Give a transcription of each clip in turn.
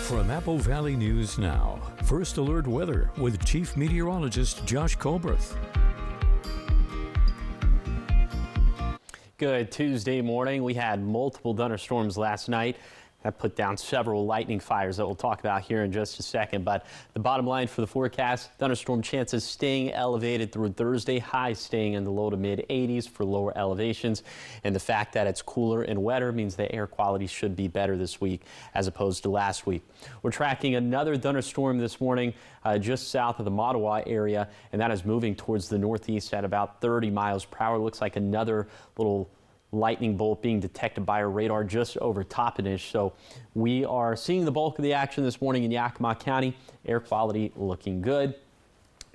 From Apple Valley News Now, First Alert Weather with Chief Meteorologist Josh Colbreth. Good Tuesday morning. We had multiple thunderstorms last night that put down several lightning fires that we'll talk about here in just a second. But the bottom line for the forecast, thunderstorm chances staying elevated through Thursday, highs staying in the low to mid 80s for lower elevations. And the fact that it's cooler and wetter means the air quality should be better this week as opposed to last week. We're tracking another thunderstorm this morning just south of the Mattawa area, and that is moving towards the northeast at about 30 miles per hour. Looks like another little lightning bolt being detected by our radar just over Toppenish. So we are seeing the bulk of the action this morning in Yakima County. Air quality looking good,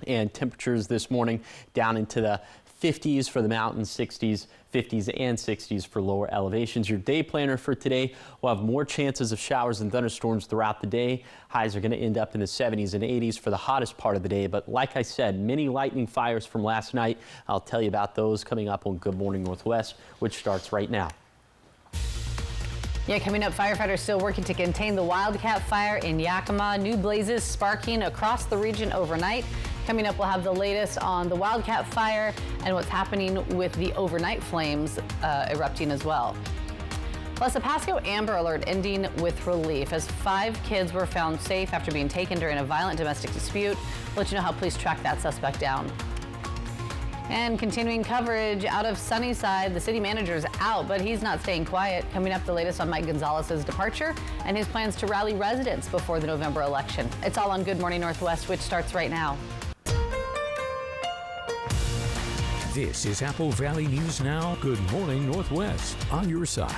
and temperatures this morning down into the 50s for the mountains, 60s, 50s and 60s for lower elevations. Your day planner for today will have more chances of showers and thunderstorms throughout the day. Highs are going to end up in the 70s and 80s for the hottest part of the day. But like I said, many lightning fires from last night. I'll tell you about those coming up on Good Morning Northwest, which starts right now. Yeah, coming up, firefighters still working to contain the wildcat fire in Yakima. New blazes sparking across the region overnight. Coming up, we'll have the latest on the wildcat fire and what's happening with the overnight flames erupting as well. Plus, a Pasco Amber Alert ending with relief as 5 kids were found safe after being taken during a violent domestic dispute. We'll let you know how police track that suspect down. And continuing coverage out of Sunnyside, the city manager's out, but he's not staying quiet. Coming up, the latest on Mike Gonzalez's departure and his plans to rally residents before the November election. It's all on Good Morning Northwest, which starts right now. This is Apple Valley News Now. Good Morning Northwest on your side.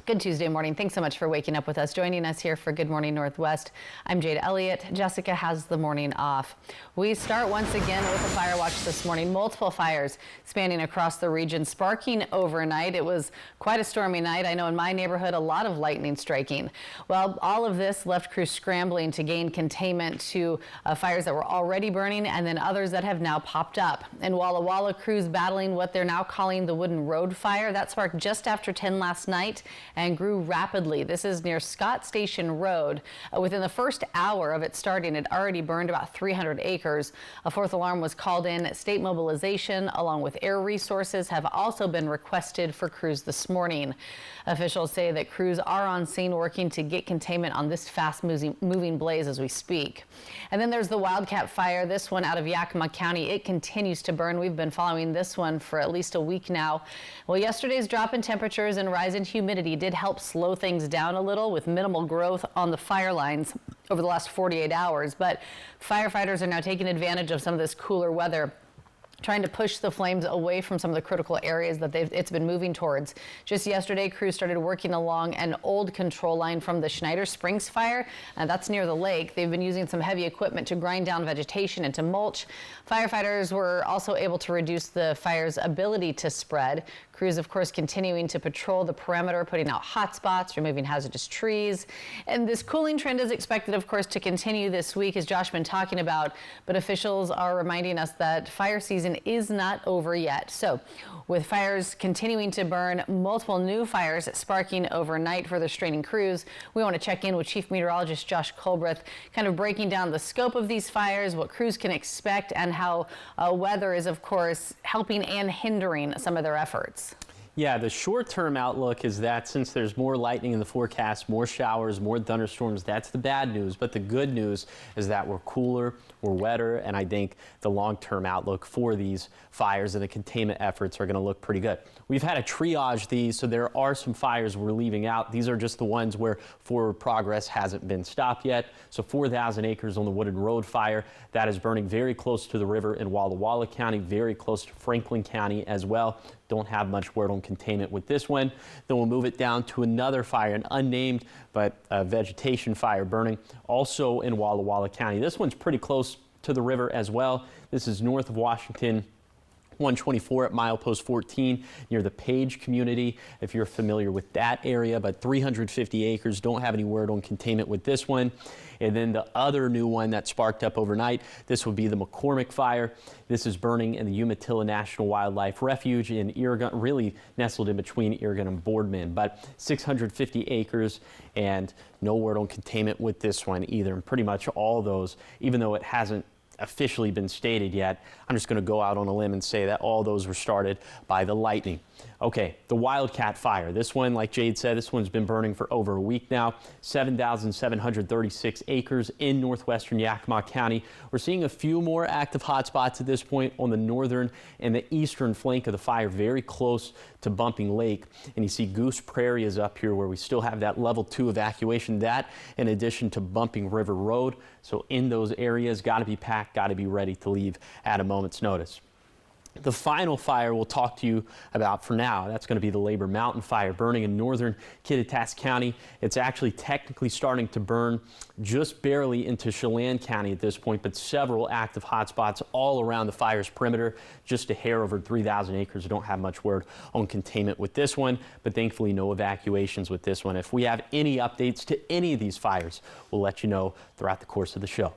Good Tuesday morning. Thanks so much for waking up with us. Joining us here for Good Morning Northwest, I'm Jade Elliott. Jessica has the morning off. We start once again with a fire watch this morning. Multiple fires spanning across the region, sparking overnight. It was quite a stormy night. I know in my neighborhood, a lot of lightning striking. Well, all of this left crews scrambling to gain containment to fires that were already burning and then others that have now popped up. In Walla Walla, crews battling what they're now calling the Wooden Road fire. That sparked just after 10 last night and grew rapidly. This is near Scott Station Road. Within the first hour of it starting, it already burned about 300 acres. A fourth alarm was called in. State mobilization along with air resources have also been requested for crews this morning. Officials say that crews are on scene working to get containment on this fast-moving blaze as we speak. And then there's the wildcat fire, this one out of Yakima County. It continues to burn. We've been following this one for at least a week now. Well, yesterday's drop in temperatures and rise in humidity did help slow things down a little with minimal growth on the fire lines over the last 48 hours. But firefighters are now taking advantage of some of this cooler weather, trying to push the flames away from some of the critical areas that it's been moving towards. Just yesterday, crews started working along an old control line from the Schneider Springs fire, and that's near the lake. They've been using some heavy equipment to grind down vegetation and to mulch. Firefighters were also able to reduce the fire's ability to spread. Crews, of course, continuing to patrol the perimeter, putting out hot spots, removing hazardous trees. And this cooling trend is expected, of course, to continue this week, as Josh been talking about. But officials are reminding us that fire season is not over yet. So with fires continuing to burn, multiple new fires sparking overnight for the straining crews, we want to check in with Chief Meteorologist Josh Colbreth, kind of breaking down the scope of these fires, what crews can expect, and how weather is, of course, helping and hindering some of their efforts. Yeah, the short-term outlook is that since there's more lightning in the forecast, more showers, more thunderstorms, that's the bad news. But the good news is that we're cooler, we're wetter, and I think the long-term outlook for these fires and the containment efforts are going to look pretty good. We've had to triage these, so there are some fires we're leaving out. These are just the ones where forward progress hasn't been stopped yet. So 4,000 acres on the Wooden Road fire, that is burning very close to the river in Walla Walla County, very close to Franklin County as well. Don't have much word on containment with this one. Then we'll move it down to another fire, an unnamed but vegetation fire burning also in Walla Walla County. This one's pretty close to the river as well. This is north of Washington 124 at milepost 14 near the Page community, if you're familiar with that area, but 350 acres. Don't have any word on containment with this one. And then the other new one that sparked up overnight, this would be the McCormick fire. This is burning in the Umatilla National Wildlife Refuge in Irrigant, really nestled in between Irrigant and Boardman, but 650 acres and no word on containment with this one either. And pretty much all those, even though it hasn't officially been stated yet, I'm just going to go out on a limb and say that all those were started by the lightning. Okay, the Wildcat fire. This one, like Jade said, this one's been burning for over a week now. 7,736 acres in northwestern Yakima County. We're seeing a few more active hotspots at this point on the northern and the eastern flank of the fire, very close to Bumping Lake. And you see Goose Prairie is up here where we still have that level 2 evacuation. That in addition to Bumping River Road. So in those areas, got to be packed, got to be ready to leave at a moment's notice. The final fire we'll talk to you about for now, that's going to be the Labor Mountain fire burning in northern Kittitas County. It's actually technically starting to burn just barely into Chelan County at this point, but several active hotspots all around the fire's perimeter, just a hair over 3,000 acres. We don't have much word on containment with this one, but thankfully no evacuations with this one. If we have any updates to any of these fires, we'll let you know throughout the course of the show.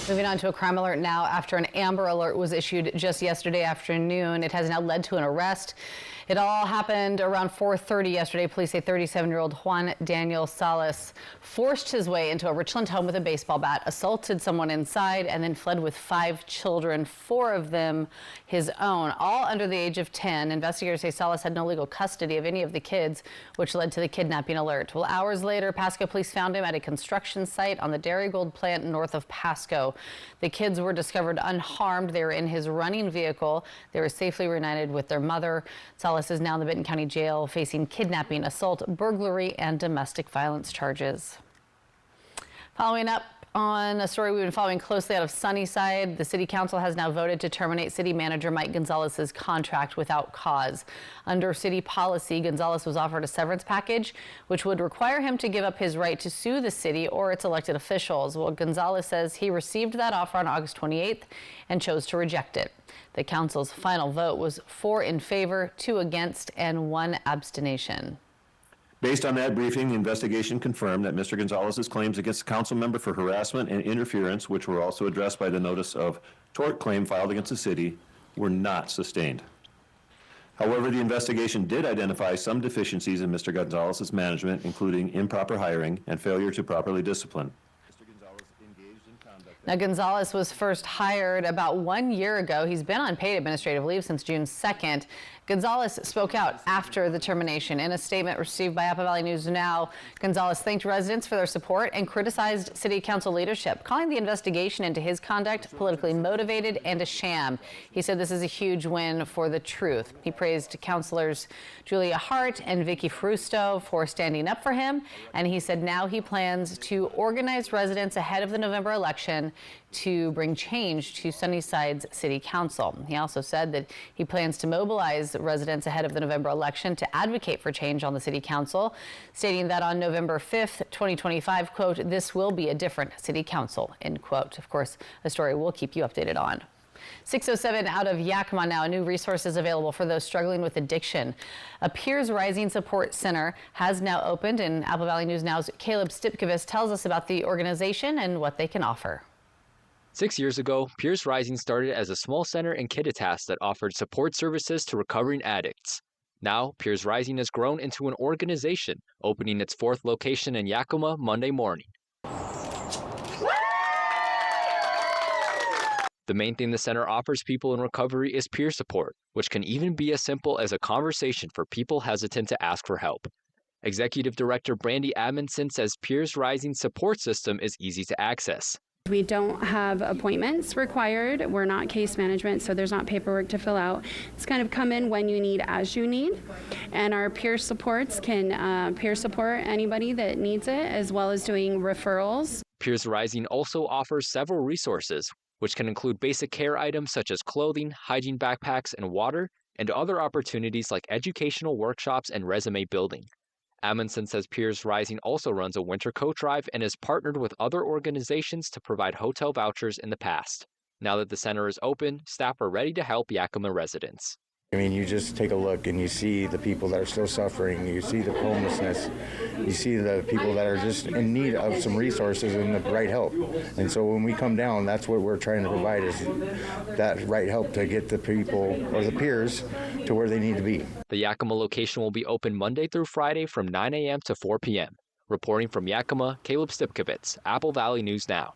Moving on to a crime alert now. After an Amber Alert was issued just yesterday afternoon, it has now led to an arrest. It all happened around 4:30 yesterday. Police say 37-year-old Juan Daniel Salas forced his way into a Richland home with a baseball bat, assaulted someone inside, and then fled with 5 children, 4 of them his own, all under the age of 10. Investigators say Salas had no legal custody of any of the kids, which led to the kidnapping alert. Well, hours later, Pasco police found him at a construction site on the Darigold plant north of Pasco. The kids were discovered unharmed. They were in his running vehicle. They were safely reunited with their mother. Salas is now in the Benton County Jail facing kidnapping, assault, burglary, and domestic violence charges. Following up on a story we've been following closely out of Sunnyside, the city council has now voted to terminate city manager Mike Gonzalez's contract without cause. Under city policy, Gonzalez was offered a severance package, which would require him to give up his right to sue the city or its elected officials. Well, Gonzalez says he received that offer on August 28th and chose to reject it. The council's final vote was 4 in favor, 2 against, and 1 abstention. Based on that briefing, the investigation confirmed that Mr. Gonzalez's claims against the council member for harassment and interference, which were also addressed by the notice of tort claim filed against the city, were not sustained. However, the investigation did identify some deficiencies in Mr. Gonzalez's management, including improper hiring and failure to properly discipline. Now, Gonzalez was first hired about 1 year ago. He's been on paid administrative leave since June 2nd. Gonzalez spoke out after the termination. In a statement received by Apple Valley News Now, Gonzalez thanked residents for their support and criticized city council leadership, calling the investigation into his conduct politically motivated and a sham. He said this is a huge win for the truth. He praised councilors Julia Hart and Vicky Frusto for standing up for him, and he said now he plans to organize residents ahead of the November election to bring change to Sunnyside's city council. He also said that he plans to mobilize residents ahead of the November election to advocate for change on the city council, stating that on November 5th, 2025, quote, "This will be a different city council," end quote. Of course, a story we'll keep you updated on. 6:07 out of Yakima now. A new resource is available for those struggling with addiction. A Peers Rising Support Center has now opened, and Apple Valley News Now's Caleb Stipkovitz tells us about the organization and what they can offer. 6 years ago, Peers Rising started as a small center in Kittitas that offered support services to recovering addicts. Now, Peers Rising has grown into an organization, opening its 4th location in Yakima Monday morning. The main thing the center offers people in recovery is peer support, which can even be as simple as a conversation for people hesitant to ask for help. Executive Director Brandy Amundsen says Peers Rising's support system is easy to access. We don't have appointments required. We're not case management, so there's not paperwork to fill out. It's kind of come in when you need, as you need. And our peer supports can peer support anybody that needs it, as well as doing referrals. Peers Rising also offers several resources, which can include basic care items such as clothing, hygiene backpacks, and water, and other opportunities like educational workshops and resume building. Amundsen says Peers Rising also runs a winter coat drive and has partnered with other organizations to provide hotel vouchers in the past. Now that the center is open, staff are ready to help Yakima residents. I mean, you just take a look and you see the people that are still suffering, you see the homelessness, you see the people that are just in need of some resources and the right help. And so when we come down, that's what we're trying to provide, is that right help to get the people or the peers to where they need to be. The Yakima location will be open Monday through Friday from 9 a.m. to 4 p.m. Reporting from Yakima, Caleb Stipkovitz, Apple Valley News Now.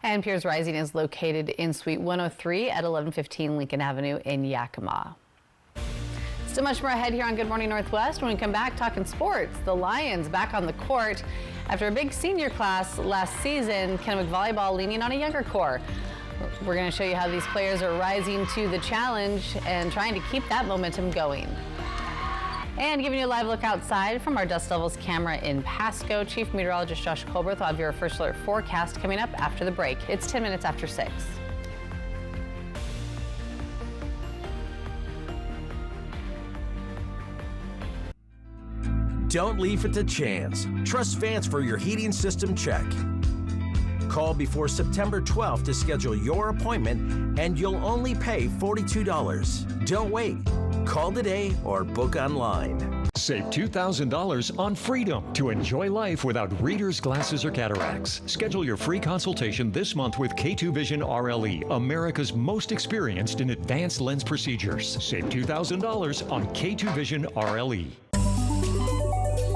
And Piers Rising is located in Suite 103 at 1115 Lincoln Avenue in Yakima. So much more ahead here on Good Morning Northwest. When we come back, talking sports, the Lions back on the court after a big senior class last season. Kennewick Volleyball leaning on a younger core. We're going to show you how these players are rising to the challenge and trying to keep that momentum going. And giving you a live look outside from our Dust Levels camera in Pasco. Chief Meteorologist Josh Colberth will have your first alert forecast coming up after the break. It's 10 minutes after 6. Don't leave it to chance. Trust Vance for your heating system check. Call before September 12th to schedule your appointment, and you'll only pay $42. Don't wait. Call today or book online. Save $2,000 on Freedom to enjoy life without reader's glasses or cataracts. Schedule your free consultation this month with K2 Vision RLE, America's most experienced in advanced lens procedures. Save $2,000 on K2 Vision RLE.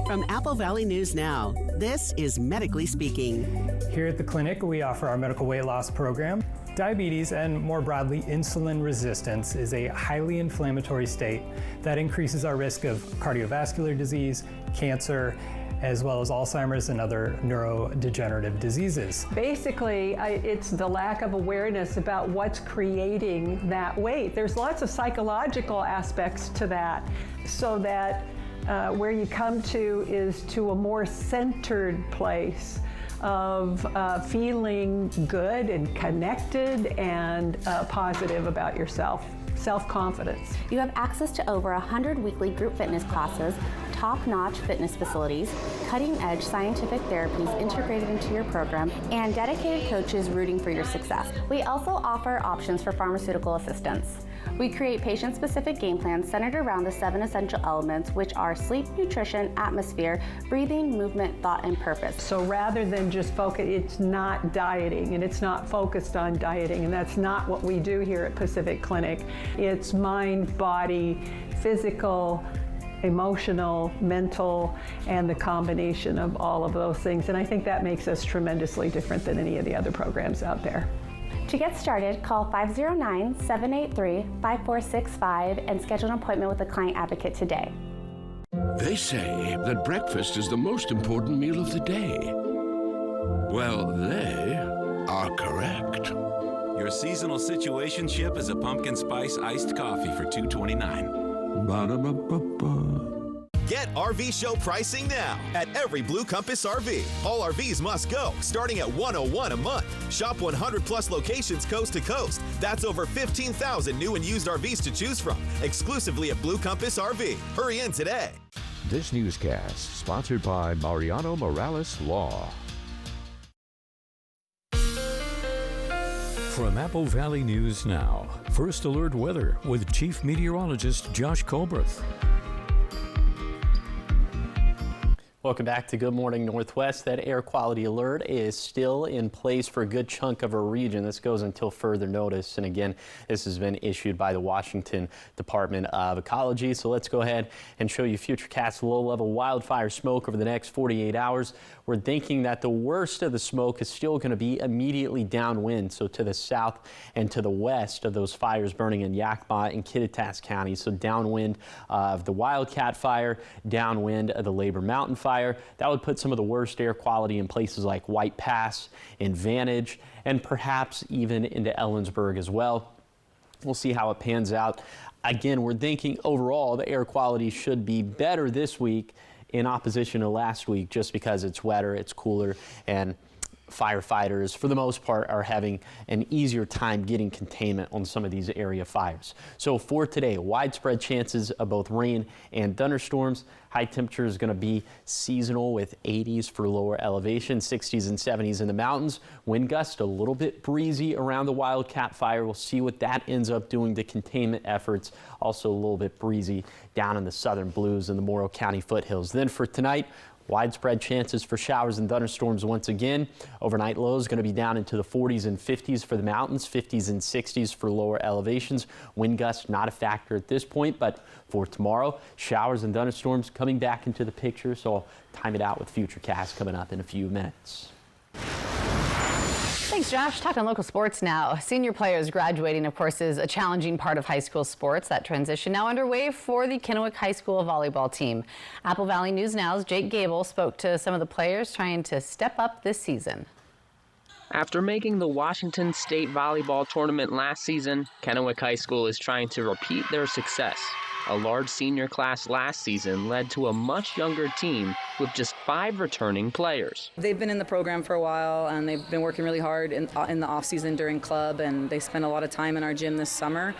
From Apple Valley News Now, this is Medically Speaking. Here at the clinic, we offer our medical weight loss program. Diabetes, and more broadly, insulin resistance, is a highly inflammatory state that increases our risk of cardiovascular disease, cancer, as well as Alzheimer's and other neurodegenerative diseases. Basically, it's the lack of awareness about what's creating that weight. There's lots of psychological aspects to that, so that where you come to is to a more centered place of feeling good and connected and positive about yourself, self-confidence. You have access to over 100 weekly group fitness classes, top-notch fitness facilities, cutting-edge scientific therapies integrated into your program, and dedicated coaches rooting for your success. We also offer options for pharmaceutical assistance. We create patient-specific game plans centered around the 7 essential elements, which are sleep, nutrition, atmosphere, breathing, movement, thought, and purpose. So rather than just focus, it's not dieting, and it's not focused on dieting, and that's not what we do here at Pacific Clinic. It's mind, body, physical, emotional, mental, and the combination of all of those things. And I think that makes us tremendously different than any of the other programs out there. To get started, call 509-783-5465 and schedule an appointment with a client advocate today. They say that breakfast is the most important meal of the day. Well, they are correct. Your seasonal situationship is a pumpkin spice iced coffee for $2.29. Ba-da-ba-ba-ba. Get RV show pricing now at every Blue Compass RV. All RVs must go, starting at $101 a month. Shop 100 plus locations coast to coast. That's over 15,000 new and used RVs to choose from, exclusively at Blue Compass RV. Hurry in today. This newscast sponsored by Mariano Morales Law. From Apple Valley News Now, First Alert Weather with Chief Meteorologist Josh Colberth. Welcome back to Good Morning Northwest. That air quality alert is still in place for a good chunk of our region. This goes until further notice. And again, this has been issued by the Washington Department of Ecology. So let's go ahead and show you futurecast low-level wildfire smoke over the next 48 hours. We're thinking that the worst of the smoke is still going to be immediately downwind, so to the south and to the west of those fires burning in Yakima and Kittitas County. So downwind of the Wildcat Fire, downwind of the Labor Mountain Fire. That would put some of the worst air quality in places like White Pass and Vantage, and perhaps even into Ellensburg as well. We'll see how it pans out. Again, we're thinking overall the air quality should be better this week in opposition to last week, just because it's wetter, it's cooler, and firefighters, for the most part, are having an easier time getting containment on some of these area fires. So for today, widespread chances of both rain and thunderstorms. High temperature is going to be seasonal with 80s for lower elevation, 60s and 70s in the mountains. Wind gust a little bit breezy around the Wildcat Fire. We'll see what that ends up doing to containment efforts. Also a little bit breezy down in the southern blues and the Morrow County foothills. Then for tonight, widespread chances for showers and thunderstorms once again. Overnight lows going to be down into the 40s and 50s for the mountains, 50s and 60s for lower elevations. Wind gusts not a factor at this point, but for tomorrow, showers and thunderstorms coming back into the picture, so I'll time it out with Futurecast coming up in a few minutes. Thanks, Josh. Talking local sports now. Senior players graduating, of course, is a challenging part of high school sports. That transition now underway for the Kennewick High School volleyball team. Apple Valley News Now's Jake Gable spoke to some of the players trying to step up this season. After making the Washington State volleyball tournament last season, Kennewick High School is trying to repeat their success. A large senior class last season led to a much younger team with just 5 returning players. They've been in the program for a while, and they've been working really hard in the off-season during club, and they spent a lot of time in our gym this summer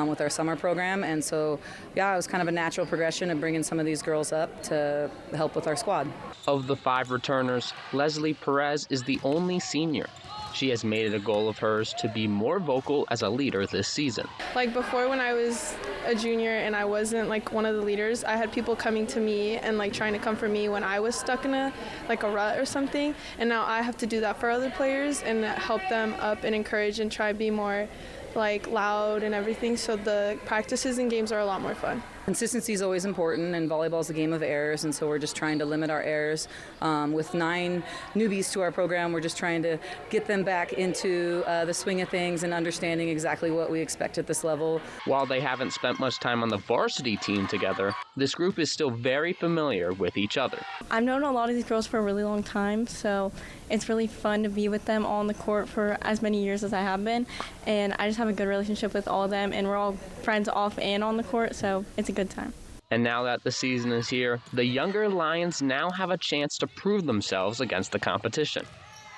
with our summer program. And so, yeah, it was kind of a natural progression of bringing some of these girls up to help with our squad. Of the 5 returners, Leslie Perez is the only senior. She has made it a goal of hers to be more vocal as a leader this season. Like before, when I was a junior and I wasn't like one of the leaders, I had people coming to me and like trying to comfort me when I was stuck in a rut or something. And now I have to do that for other players and help them up and encourage and try to be more like loud and everything. So the practices and games are a lot more fun. Consistency is always important, and volleyball is a game of errors, and so we're just trying to limit our errors. With 9 newbies to our program, we're just trying to get them back into the swing of things and understanding exactly what we expect at this level. While they haven't spent much time on the varsity team together, this group is still very familiar with each other. I've known a lot of these girls for a really long time, so it's really fun to be with them on the court for as many years as I have been, and I just have a good relationship with all of them, and we're all friends off and on the court, so it's a good time. And now that the season is here, the younger Lions now have a chance to prove themselves against the competition.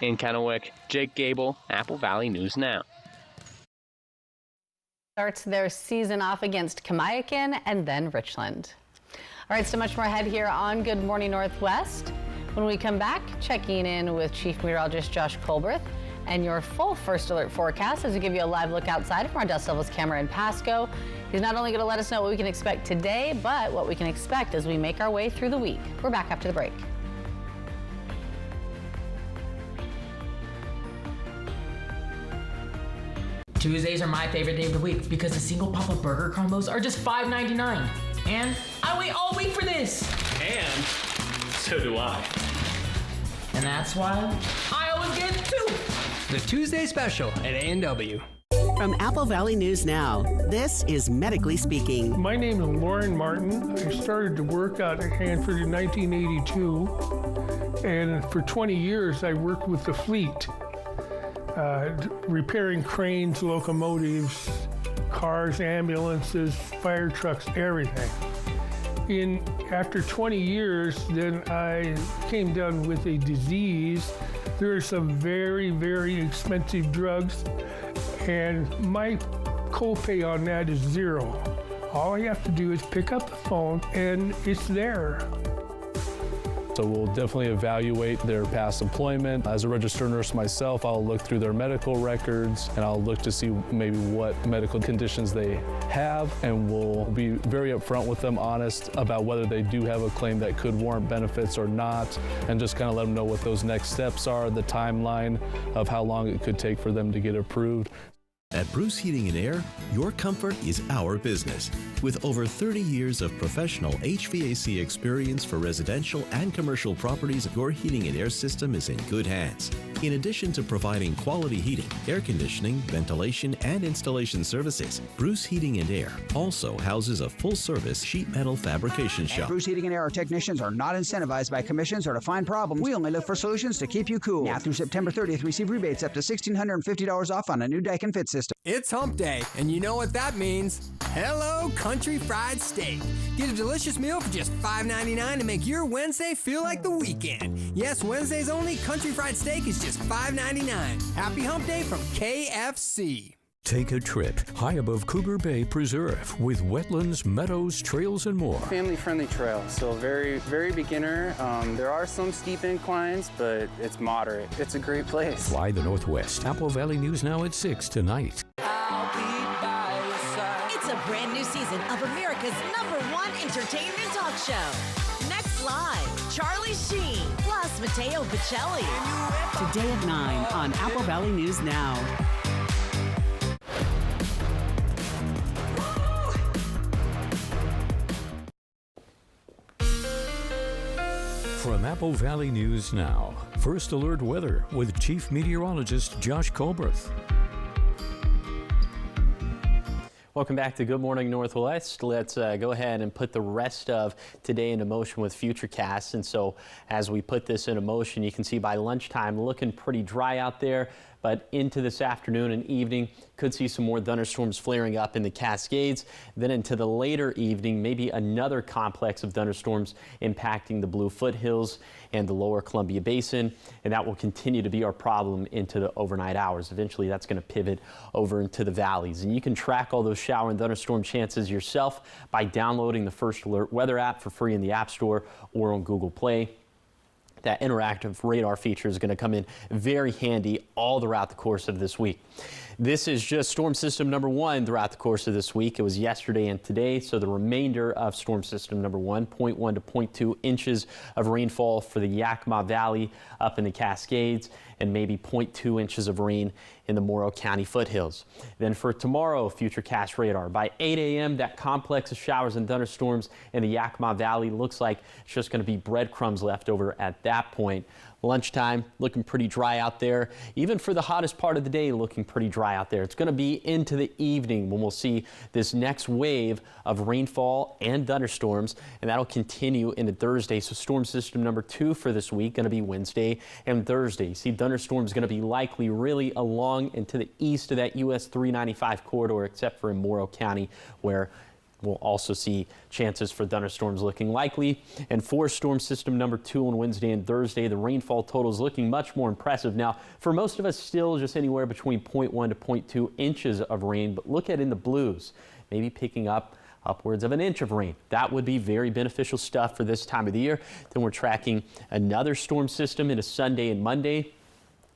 In Kennewick, Jake Gable, Apple Valley News Now. Starts their season off against Kamiakin and then Richland. All right, so much more ahead here on Good Morning Northwest. When we come back, checking in with Chief Meteorologist Josh Colberth and your full first alert forecast as we give you a live look outside from our dust levels camera in Pasco. He's not only going to let us know what we can expect today, but what we can expect as we make our way through the week. We're back after the break. Tuesdays are my favorite day of the week because the single Papa Burger combos are just $5.99. And I wait all week for this. And so do I. And that's why I always get 2. The Tuesday Special at A&W. From Apple Valley News Now, this is Medically Speaking. My name is Lauren Martin. I started to work out at Hanford in 1982, and for 20 years I worked with the fleet, repairing cranes, locomotives, cars, ambulances, fire trucks, everything. After 20 years, then I came down with a disease. There are some very, very expensive drugs, and my copay on that is $0. All I have to do is pick up the phone, and it's there. So we'll definitely evaluate their past employment. As a registered nurse myself, I'll look through their medical records and I'll look to see maybe what medical conditions they have, and we'll be very upfront with them, honest about whether they do have a claim that could warrant benefits or not, and just kind of let them know what those next steps are, the timeline of how long it could take for them to get approved. At Bruce Heating and Air, your comfort is our business. With over 30 years of professional HVAC experience for residential and commercial properties, your heating and air system is in good hands. In addition to providing quality heating, air conditioning, ventilation, and installation services, Bruce Heating and Air also houses a full-service sheet metal fabrication shop. At Bruce Heating and Air, our technicians are not incentivized by commissions or to find problems. We only look for solutions to keep you cool. Now through September 30th, receive rebates up to $1,650 off on a new Daikin Fit system. It's hump day, and you know what that means. Hello, Country Fried Steak. Get a delicious meal for just $5.99 to make your Wednesday feel like the weekend. Yes, Wednesdays only, Country Fried Steak is just just $5.99. Happy Hump Day from KFC. Take a trip high above Cougar Bay Preserve with wetlands, meadows, trails, and more. Family-friendly trail, so very, very beginner. There are some steep inclines, but it's moderate. It's a great place. Fly the Northwest. Apple Valley News Now at 6 tonight. It's a brand new season of America's #1 entertainment talk show. Next Live, Charlie Sheen, plus Matteo Bocelli. Today at 9 on Apple Valley News Now. From Apple Valley News Now, First Alert Weather with Chief Meteorologist Josh Colberth. Welcome back to Good Morning Northwest. Let's go ahead and put the rest of today into motion with Futurecast. And so as we put this into motion, you can see by lunchtime looking pretty dry out there. But into this afternoon and evening, could see some more thunderstorms flaring up in the Cascades. Then into the later evening, maybe another complex of thunderstorms impacting the Blue Foothills and the lower Columbia Basin. And that will continue to be our problem into the overnight hours. Eventually, that's going to pivot over into the valleys. And you can track all those shower and thunderstorm chances yourself by downloading the First Alert Weather app for free in the App Store or on Google Play. That interactive radar feature is going to come in very handy all throughout the course of this week. This is just storm system number 1 throughout the course of this week. It was yesterday and today, so the remainder of storm system number 1, 0.1 to 0.2 inches of rainfall for the Yakima Valley up in the Cascades, and maybe 0.2 inches of rain in the Morrow County foothills. Then for tomorrow, Futurecast radar. By 8 a.m., that complex of showers and thunderstorms in the Yakima Valley looks like it's just going to be breadcrumbs left over at that point. Lunchtime, looking pretty dry out there. Even for the hottest part of the day, looking pretty dry out there. It's going to be into the evening when we'll see this next wave of rainfall and thunderstorms, and that'll continue into Thursday. So storm system number 2 for this week going to be Wednesday and Thursday. You see thunderstorms going to be likely really along and to the east of that US 395 corridor, except for in Morrow County, where we'll also see chances for thunderstorms looking likely. And for storm system number 2 on Wednesday and Thursday, the rainfall total is looking much more impressive. Now, for most of us, still just anywhere between 0.1 to 0.2 inches of rain, but look at in the blues, maybe picking up upwards of an inch of rain. That would be very beneficial stuff for this time of the year. Then we're tracking another storm system into Sunday and Monday.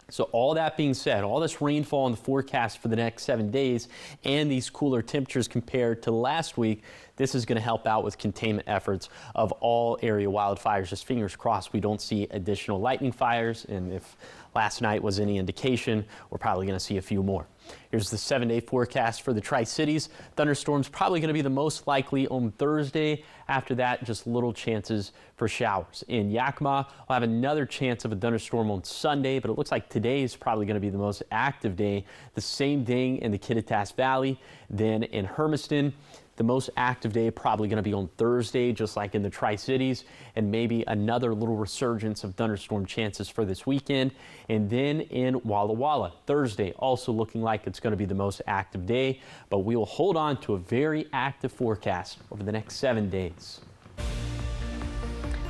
So all that being said, all this rainfall in the forecast for the next 7 days and these cooler temperatures compared to last week, this is going to help out with containment efforts of all area wildfires. Just fingers crossed we don't see additional lightning fires, and if last night was any indication, we're probably going to see a few more. Here's the 7-day forecast for the Tri-Cities. Thunderstorms probably going to be the most likely on Thursday. After that, just little chances for showers. In Yakima, we'll have another chance of a thunderstorm on Sunday, but it looks like today is probably going to be the most active day. The same thing in the Kittitas Valley. Then in Hermiston, the most active day probably going to be on Thursday, just like in the Tri-Cities, and maybe another little resurgence of thunderstorm chances for this weekend. And then in Walla Walla, Thursday, also looking like it's going to be the most active day, but we will hold on to a very active forecast over the next 7 days.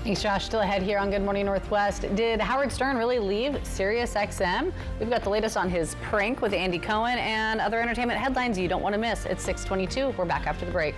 Thanks, Josh. Still ahead here on Good Morning Northwest. Did Howard Stern really leave Sirius XM? We've got the latest on his prank with Andy Cohen and other entertainment headlines you don't want to miss. It's 6:22. We're back after the break.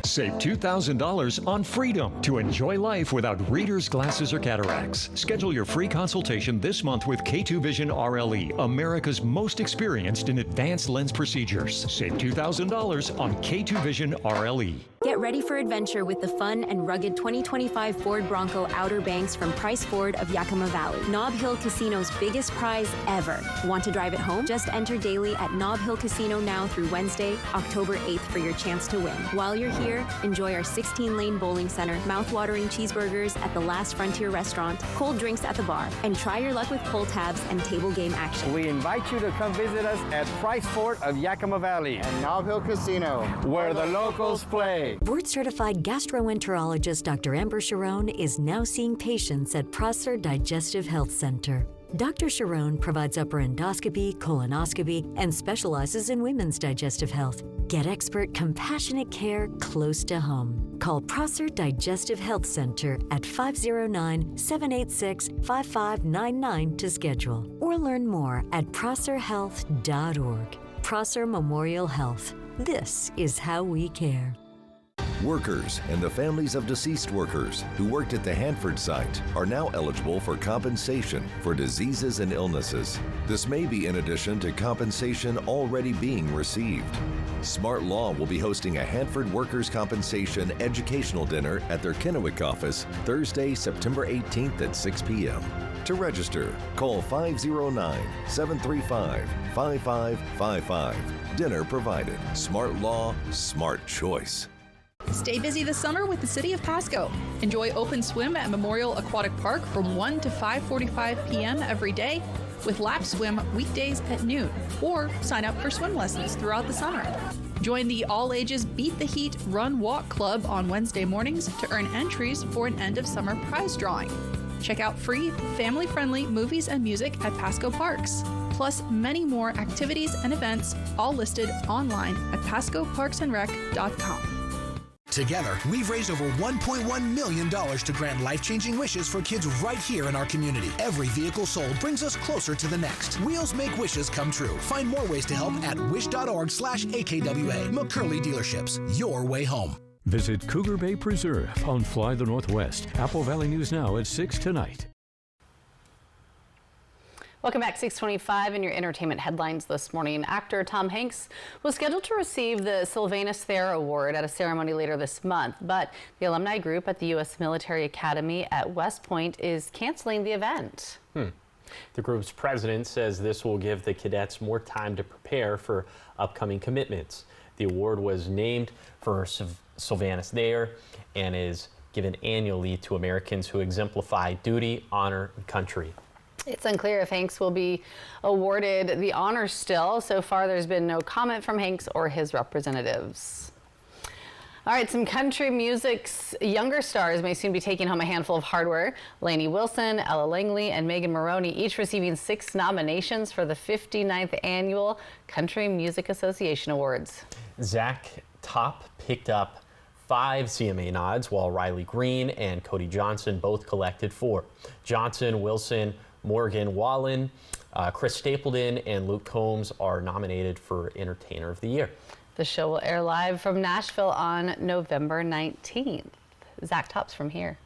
Save $2,000 on Freedom to enjoy life without readers, glasses, or cataracts. Schedule your free consultation this month with K2 Vision RLE, America's most experienced in advanced lens procedures. Save $2,000 on K2 Vision RLE. Get ready for adventure with the fun and rugged 2025 Ford Bronco Outer Banks from Price Ford of Yakima Valley. Nob Hill Casino's biggest prize ever. Want to drive it home? Just enter daily at Nob Hill Casino now through Wednesday, October 8th for your chance to win. While you're here, enjoy our 16-lane bowling center, mouth-watering cheeseburgers at the Last Frontier restaurant, cold drinks at the bar, and try your luck with pull tabs and table game action. We invite you to come visit us at Price Ford of Yakima Valley and Nob Hill Casino, where the locals play. Board-certified gastroenterologist Dr. Amber Sharon is now seeing patients at Prosser Digestive Health Center. Dr. Sharon provides upper endoscopy, colonoscopy, and specializes in women's digestive health. Get expert, compassionate care close to home. Call Prosser Digestive Health Center at 509-786-5599 to schedule, or learn more at prosserhealth.org. Prosser Memorial Health. This is how we care. Workers and the families of deceased workers who worked at the Hanford site are now eligible for compensation for diseases and illnesses. This may be in addition to compensation already being received. Smart Law will be hosting a Hanford Workers' Compensation educational dinner at their Kennewick office Thursday, September 18th at 6 p.m. To register, call 509-735-5555. Dinner provided. Smart Law, smart choice. Stay busy this summer with the City of Pasco. Enjoy open swim at Memorial Aquatic Park from 1 to 5:45 p.m. every day, with lap swim weekdays at noon, or sign up for swim lessons throughout the summer. Join the all-ages Beat the Heat Run Walk Club on Wednesday mornings to earn entries for an end-of-summer prize drawing. Check out free, family-friendly movies and music at Pasco Parks, plus many more activities and events, all listed online at pascoparksandrec.com. Together, we've raised over $1.1 million to grant life-changing wishes for kids right here in our community. Every vehicle sold brings us closer to the next. Wheels make wishes come true. Find more ways to help at wish.org/AKWA. McCurley Dealerships, your way home. Visit Cougar Bay Preserve on Fly the Northwest. Apple Valley News Now at 6 tonight. Welcome back, 625 in your entertainment headlines this morning. Actor Tom Hanks was scheduled to receive the Sylvanus Thayer Award at a ceremony later this month, but the alumni group at the U.S. Military Academy at West Point is canceling the event. The group's president says this will give the cadets more time to prepare for upcoming commitments. The award was named for Sylvanus Thayer and is given annually to Americans who exemplify duty, honor, and country. It's unclear if Hanks will be awarded the honor still. So far, there's been no comment from Hanks or his representatives. All right, some country music's younger stars may soon be taking home a handful of hardware. Lainey Wilson, Ella Langley, and Megan Moroney each receiving 6 nominations for the 59th Annual Country Music Association Awards. Zach Top picked up 5 CMA nods, while Riley Green and Cody Johnson both collected 4. Johnson, Wilson, Morgan Wallen, Chris Stapleton, and Luke Combs are nominated for Entertainer of the Year. The show will air live from Nashville on November 19th. Zach Top's from here,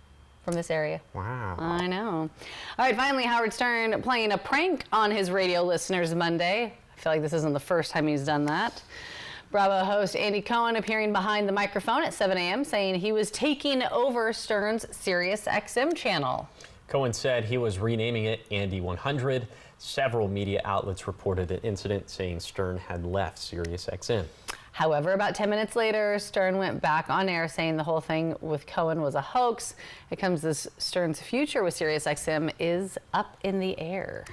from this area. Wow. I know. All right, finally, Howard Stern playing a prank on his radio listeners Monday. I feel like this isn't the first time he's done that. Bravo host Andy Cohen appearing behind the microphone at 7 a.m. saying he was taking over Stern's Sirius XM channel. Cohen said he was renaming it Andy 100. Several media outlets reported an incident saying Stern had left Sirius XM. However, about 10 minutes later, Stern went back on air saying the whole thing with Cohen was a hoax. It comes as Stern's future with Sirius XM is up in the air.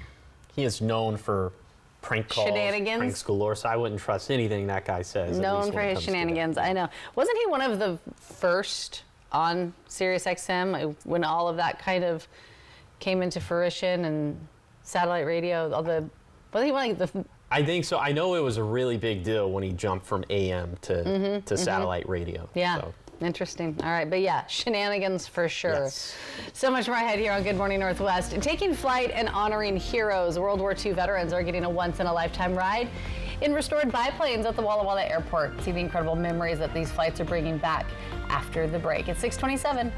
He is known for prank calls, shenanigans, pranks galore, so I wouldn't trust anything that guy says. Known for his shenanigans, I know. Wasn't he one of the first on Sirius XM when all of that kind of came into fruition and satellite radio? Wasn't he one of the? I think so. I know it was a really big deal when he jumped from AM to satellite radio. Yeah. So. Interesting. All right, but yeah, shenanigans for sure. Yes. So much more ahead here on Good Morning Northwest. Taking flight and honoring heroes. World War II veterans are getting a once-in-a-lifetime ride in restored biplanes at the Walla Walla Airport. See the incredible memories that these flights are bringing back after the break. It's 6:27.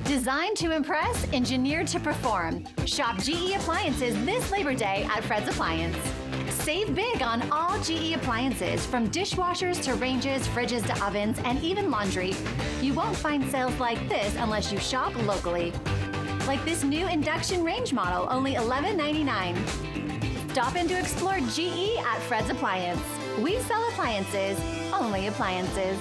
Designed to impress, engineered to perform. Shop GE Appliances this Labor Day at Fred's Appliance. Save big on all GE appliances, from dishwashers to ranges, fridges to ovens, and even laundry. You won't find sales like this unless you shop locally. Like this new induction range model, only $11.99. Stop in to explore GE at Fred's Appliance. We sell appliances, only appliances.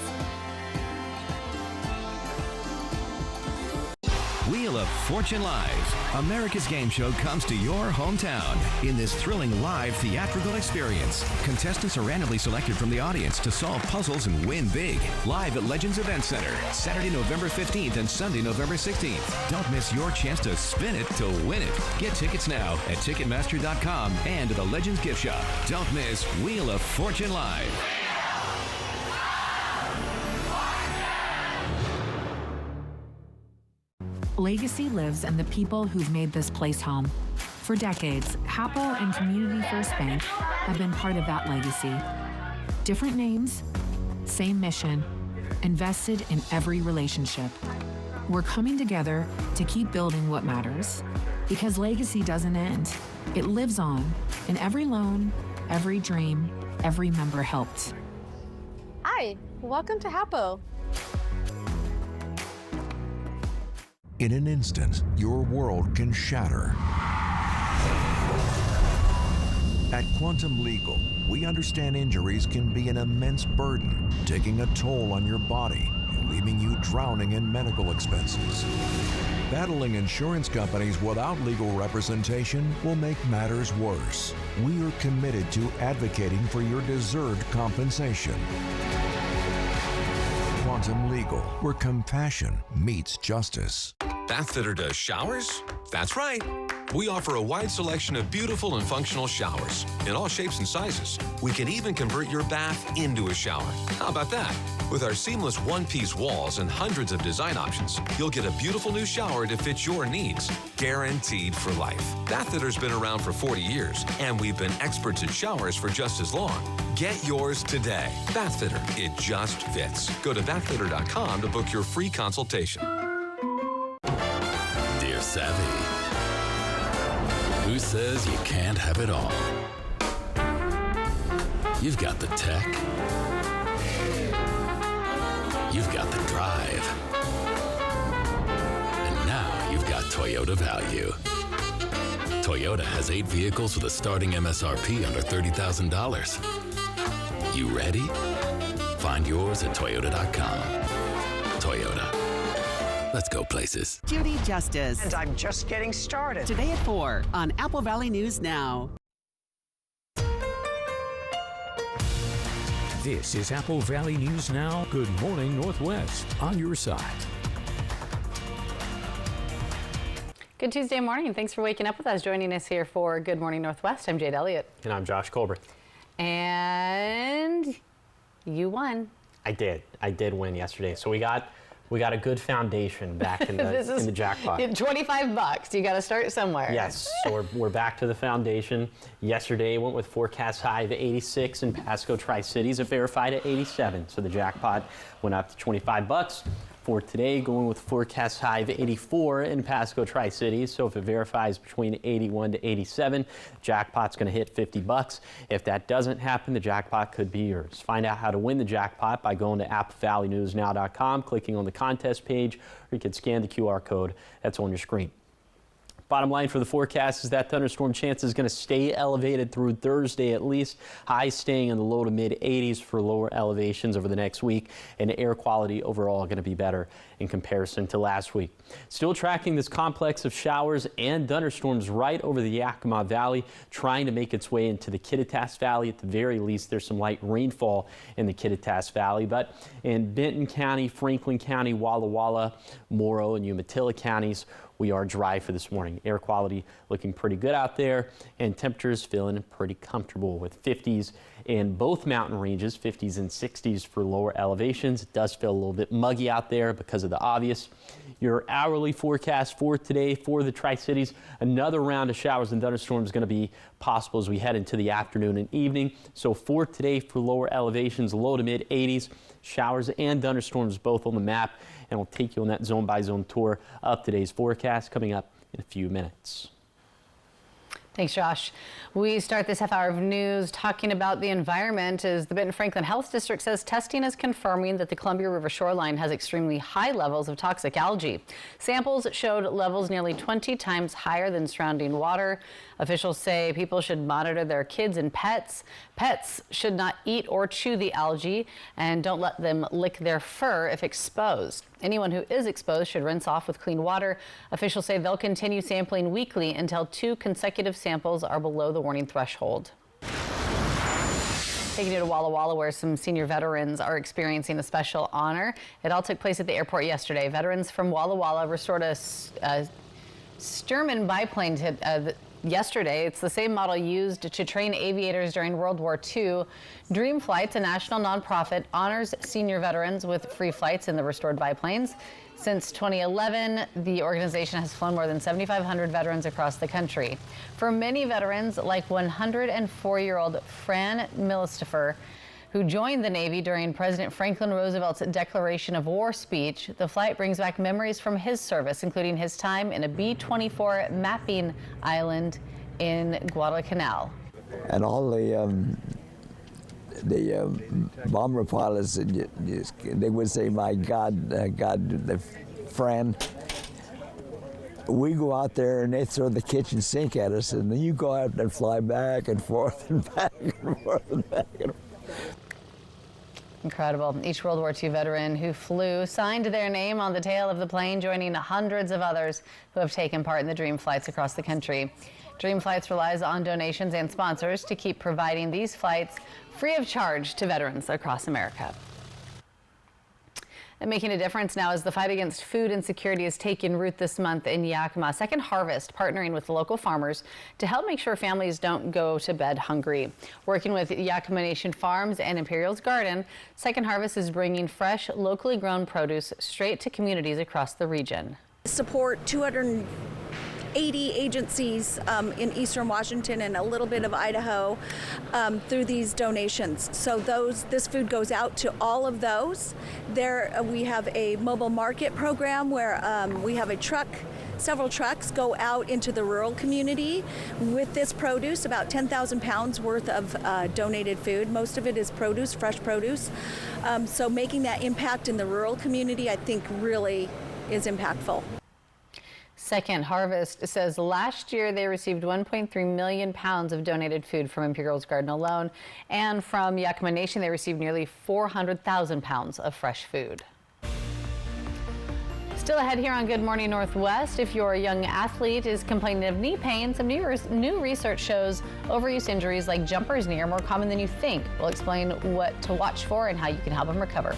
Wheel of Fortune Live. America's game show comes to your hometown in this thrilling live theatrical experience. Contestants are randomly selected from the audience to solve puzzles and win big. Live at Legends Event Center, Saturday, November 15th and Sunday, November 16th. Don't miss your chance to spin it to win it. Get tickets now at Ticketmaster.com and at the Legends Gift Shop. Don't miss Wheel of Fortune Live. Legacy lives in the people who've made this place home. For decades, Hapo and Community First Bank have been part of that legacy. Different names, same mission, invested in every relationship. We're coming together to keep building what matters. Because legacy doesn't end. It lives on in every loan, every dream, every member helped. Hi, welcome to Hapo. In an instant, your world can shatter. At Quantum Legal, we understand injuries can be an immense burden, taking a toll on your body and leaving you drowning in medical expenses. Battling insurance companies without legal representation will make matters worse. We are committed to advocating for your deserved compensation. Quantum Legal, where compassion meets justice. Bathfitter does showers? That's right. We offer a wide selection of beautiful and functional showers in all shapes and sizes. We can even convert your bath into a shower. How about that? With our seamless one-piece walls and hundreds of design options, you'll get a beautiful new shower to fit your needs, guaranteed for life. Bathfitter's been around for 40 years, and we've been experts at showers for just as long. Get yours today. Bathfitter, it just fits. Go to bathfitter.com to book your free consultation. Dear Savvy, who says you can't have it all? You've got the tech. You've got the drive. And now you've got Toyota value. Toyota has 8 vehicles with a starting MSRP under $30,000. You ready? Find yours at Toyota.com. Toyota. Let's go places. Judy Justice. And I'm just getting started. Today at 4 on Apple Valley News Now. This is Apple Valley News Now. Good morning, Northwest. On your side. Good Tuesday morning. Thanks for waking up with us. Joining us here for Good Morning Northwest, I'm Jade Elliott. And I'm Josh Colbert. And you won. I did win yesterday. So we got a good foundation back in the jackpot. $25. You got to start somewhere. Yes, so we're back to the foundation. Yesterday went with forecast high of 86 in Pasco Tri-Cities. It verified at 87, so the jackpot went up to $25. For today, going with forecast high of 84 in Pasco Tri-Cities. So if it verifies between 81 to 87, jackpot's going to hit $50. If that doesn't happen, the jackpot could be yours. Find out how to win the jackpot by going to AppleValleyNewsNow.com, clicking on the contest page, or you can scan the QR code that's on your screen. Bottom line for the forecast is that thunderstorm chance is going to stay elevated through Thursday at least. Highs staying in the low to mid 80s for lower elevations over the next week, and air quality overall going to be better in comparison to last week. Still tracking this complex of showers and thunderstorms right over the Yakima Valley, trying to make its way into the Kittitas Valley. At the very least, there's some light rainfall in the Kittitas Valley, but in Benton County, Franklin County, Walla Walla, Morrow, and Umatilla counties, we are dry for this morning. Air quality looking pretty good out there, and temperatures feeling pretty comfortable with 50s in both mountain ranges, 50s and 60s for lower elevations. It does feel a little bit muggy out there because of the obvious. Your hourly forecast for today for the Tri-Cities, another round of showers and thunderstorms is going to be possible as we head into the afternoon and evening. So for today, for lower elevations, low to mid 80s, showers and thunderstorms both on the map, and we'll take you on that zone by zone tour of today's forecast coming up in a few minutes. Thanks, Josh. We start this half hour of news talking about the environment as the Benton Franklin Health District says testing is confirming that the Columbia River shoreline has extremely high levels of toxic algae. Samples showed levels nearly 20 times higher than surrounding water. Officials say people should monitor their kids and pets. Pets should not eat or chew the algae and don't let them lick their fur if exposed. Anyone who is exposed should rinse off with clean water. Officials say they'll continue sampling weekly until 2 consecutive samples are below the warning threshold. Taking you to Walla Walla, where some senior veterans are experiencing a special honor. It all took place at the airport yesterday. Veterans from Walla Walla restored a Sturman biplane yesterday. It's the same model used to train aviators during World War II. Dream Flights, a national nonprofit, honors senior veterans with free flights in the restored biplanes. Since 2011, the organization has flown more than 7,500 veterans across the country. For many veterans, like 104-year-old Fran Millistifer, who joined the Navy during President Franklin Roosevelt's Declaration of War speech, the flight brings back memories from his service, including his time in a B-24 mapping island in Guadalcanal. And all the bomber pilots, they would say, "My God, the Fran." We go out there and they throw the kitchen sink at us, and then you go out and fly back and forth and back and forth and back and forth. Incredible. Each World War II veteran who flew signed their name on the tail of the plane, joining hundreds of others who have taken part in the Dream Flights across the country. Dream Flights relies on donations and sponsors to keep providing these flights free of charge to veterans across America. And making a difference now as the fight against food insecurity is taking root this month in Yakima. Second Harvest partnering with local farmers to help make sure families don't go to bed hungry. Working with Yakima Nation Farms and Imperial's Garden, Second Harvest is bringing fresh, locally grown produce straight to communities across the region. Support 280 agencies in Eastern Washington and a little bit of Idaho through these donations. So this food goes out to all of those. There we have a mobile market program where we have several trucks go out into the rural community with this produce, about 10,000 pounds worth of donated food. Most of it is produce, fresh produce. So making that impact in the rural community, I think, really is impactful. Second Harvest says last year they received 1.3 million pounds of donated food from Imperial's Garden alone, and from Yakima Nation they received nearly 400,000 pounds of fresh food. Still ahead here on Good Morning Northwest, if your young athlete is complaining of knee pain, some new research shows overuse injuries like jumper's knee are more common than you think. We'll explain what to watch for and how you can help them recover.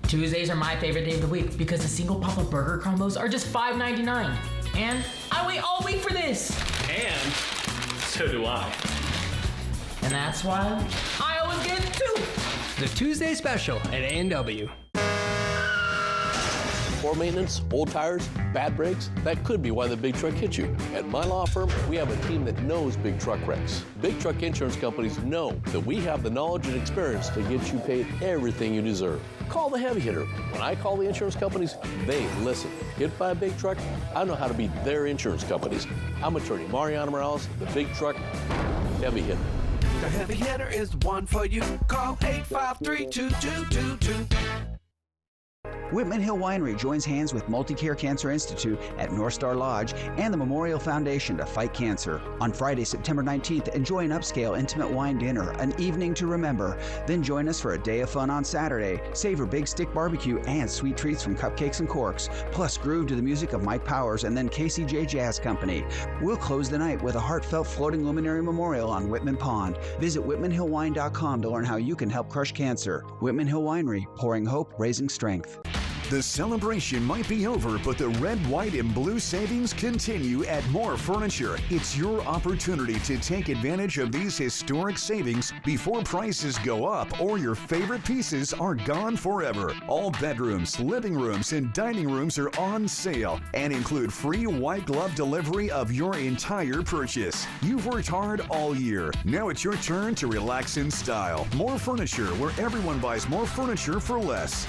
Tuesdays are my favorite day of the week because the single Papa Burger combos are just $5.99. And I wait all week for this. And so do I. And that's why I always get two. The Tuesday Special at A&W. Poor maintenance, old tires, bad brakes, that could be why the big truck hit you. At my law firm, we have a team that knows big truck wrecks. Big truck insurance companies know that we have the knowledge and experience to get you paid everything you deserve. Call the heavy hitter. When I call the insurance companies, they listen. Hit by a big truck, I know how to beat their insurance companies. I'm attorney Mariano Morales, the big truck heavy hitter. The heavy hitter is the one for you. Call 853-2222. Whitman Hill Winery joins hands with MultiCare Cancer Institute at North Star Lodge and the Memorial Foundation to fight cancer. On Friday, September 19th, enjoy an upscale intimate wine dinner, an evening to remember. Then join us for a day of fun on Saturday. Savor Big Stick Barbecue and sweet treats from Cupcakes and Corks. Plus groove to the music of Mike Powers and then KCJ Jazz Company. We'll close the night with a heartfelt floating luminary memorial on Whitman Pond. Visit WhitmanHillWine.com to learn how you can help crush cancer. Whitman Hill Winery, pouring hope, raising strength. The celebration might be over, but the red, white, and blue savings continue at More Furniture. It's your opportunity to take advantage of these historic savings before prices go up or your favorite pieces are gone forever. All bedrooms, living rooms, and dining rooms are on sale and include free white glove delivery of your entire purchase. You've worked hard all year. Now it's your turn to relax in style. More Furniture, where everyone buys more furniture for less.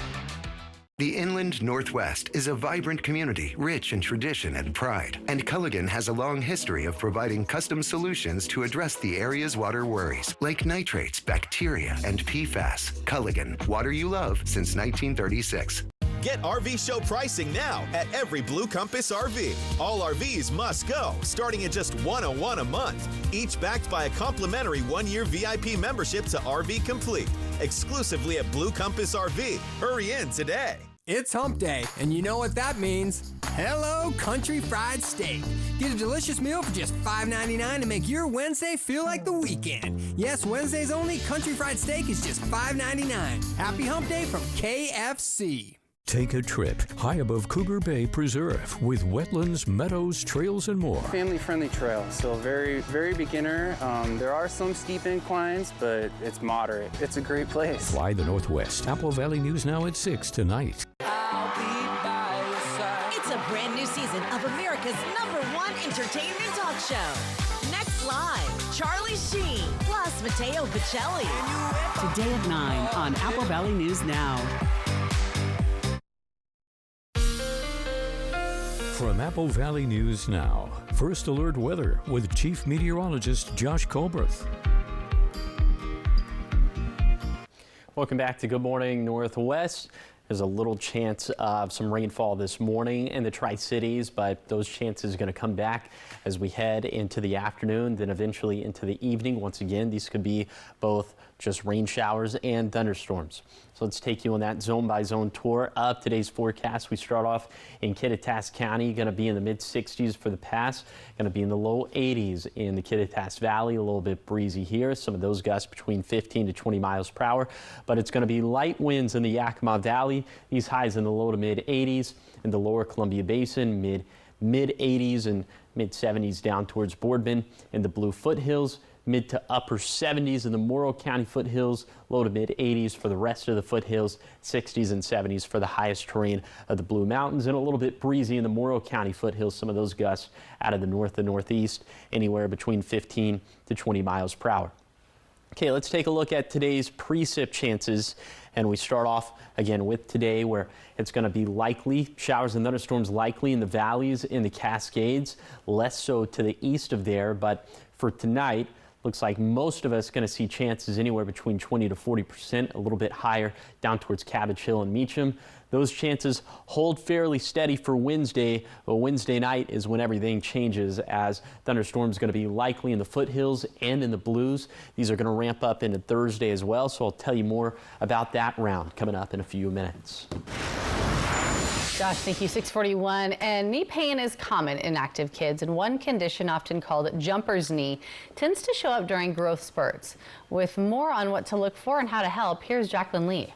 The Inland Northwest is a vibrant community, rich in tradition and pride. And Culligan has a long history of providing custom solutions to address the area's water worries, like nitrates, bacteria, and PFAS. Culligan, water you love since 1936. Get RV show pricing now at every Blue Compass RV. All RVs must go, starting at just $101 a month. Each backed by a complimentary 1-year VIP membership to RV Complete, exclusively at Blue Compass RV. Hurry in today. It's hump day, and you know what that means. Hello Country Fried Steak. Get a delicious meal for just $5.99 to make your Wednesday feel like the weekend. Yes, Wednesdays only, Country Fried Steak is just $5.99. Happy hump day from KFC. Take a trip high above Cougar Bay Preserve with wetlands, meadows, trails, and more. Family-friendly trail, so very, very beginner. There are some steep inclines, but it's moderate. It's a great place. Fly the Northwest. Apple Valley News Now at 6 tonight. It's a brand new season of America's #1 entertainment talk show. Next Live, Charlie Sheen, plus Matteo Bocelli. Today at 9 on Apple Valley News Now. From Apple Valley News Now, First Alert Weather with Chief Meteorologist Josh Colbert. Welcome back to Good Morning Northwest. There's a little chance of some rainfall this morning in the Tri-Cities, but those chances are going to come back as we head into the afternoon, then eventually into the evening. Once again, these could be both just rain showers and thunderstorms. So let's take you on that zone-by-zone tour of today's forecast. We start off in Kittitas County, going to be in the mid-60s for the pass, going to be in the low 80s in the Kittitas Valley, a little bit breezy here. Some of those gusts between 15 to 20 miles per hour, but it's going to be light winds in the Yakima Valley. These highs in the low to mid-80s in the lower Columbia Basin, mid-80s and mid-70s down towards Boardman in the Blue Foothills. Mid to upper 70s in the Morrow County foothills, low to mid 80s for the rest of the foothills, 60s and 70s for the highest terrain of the Blue Mountains, and a little bit breezy in the Morrow County foothills. Some of those gusts out of the north and northeast, anywhere between 15 to 20 miles per hour. Okay, let's take a look at today's precip chances. And we start off again with today, where it's going to be likely showers and thunderstorms likely in the valleys, in the Cascades, less so to the east of there. But for tonight, looks like most of us going to see chances anywhere between 20 to 40%, a little bit higher down towards Cabbage Hill and Meacham. Those chances hold fairly steady for Wednesday, but Wednesday night is when everything changes, as thunderstorms going to be likely in the foothills and in the Blues. These are going to ramp up into Thursday as well, so I'll tell you more about that round coming up in a few minutes. Josh, thank you. 6:41. And knee pain is common in active kids, and one condition, often called jumper's knee, tends to show up during growth spurts. With more on what to look for and how to help, here's Jacqueline Lee.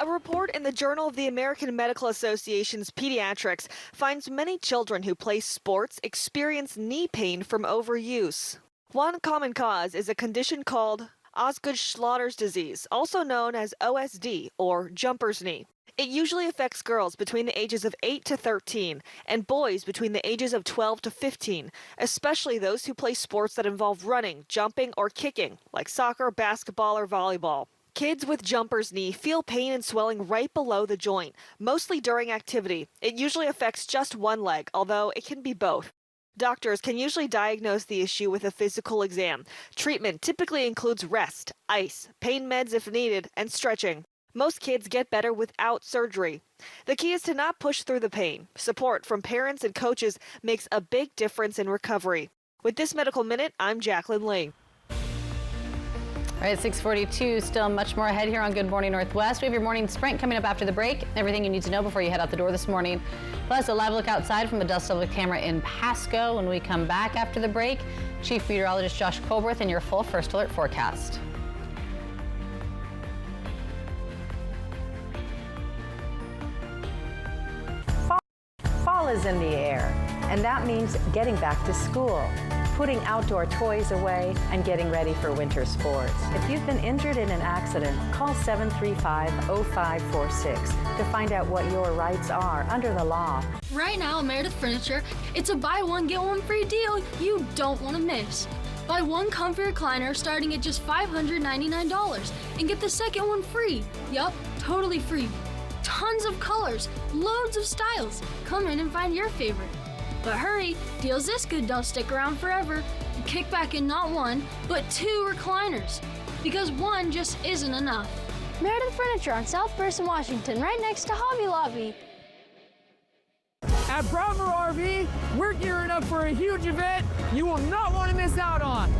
A report in the Journal of the American Medical Association's Pediatrics finds many children who play sports experience knee pain from overuse. One common cause is a condition called Osgood-Schlatter's disease, also known as OSD, or jumper's knee. It usually affects girls between the ages of 8 to 13 and boys between the ages of 12 to 15, especially those who play sports that involve running, jumping, or kicking, like soccer, basketball, or volleyball. Kids with jumper's knee feel pain and swelling right below the joint, mostly during activity. It usually affects just one leg, although it can be both. Doctors can usually diagnose the issue with a physical exam. Treatment typically includes rest, ice, pain meds if needed, and stretching. Most kids get better without surgery. The key is to not push through the pain. Support from parents and coaches makes a big difference in recovery. With this Medical Minute, I'm Jacqueline Lee. All right, 6:42, still much more ahead here on Good Morning Northwest. We have your morning sprint coming up after the break. Everything you need to know before you head out the door this morning. Plus, a live look outside from the dust level camera in Pasco. When we come back after the break, Chief Meteorologist Josh Colbert and your full First Alert forecast. is in the air, and that means getting back to school, putting outdoor toys away, and getting ready for winter sports. If you've been injured in an accident, call 735-0546 to find out what your rights are under the law. Right now at Meredith Furniture, it's a buy one, get one free deal you don't want to miss. Buy one comfy recliner starting at just $599 and get the second one free. Yup, totally free. Tons of colors, loads of styles. Come in and find your favorite. But hurry, deals this good don't stick around forever. Kick back in not one, but 2 recliners. Because one just isn't enough. Meredith Furniture on South First in Washington, right next to Hobby Lobby. At Bravo RV, we're gearing up for a huge event you will not want to miss out on.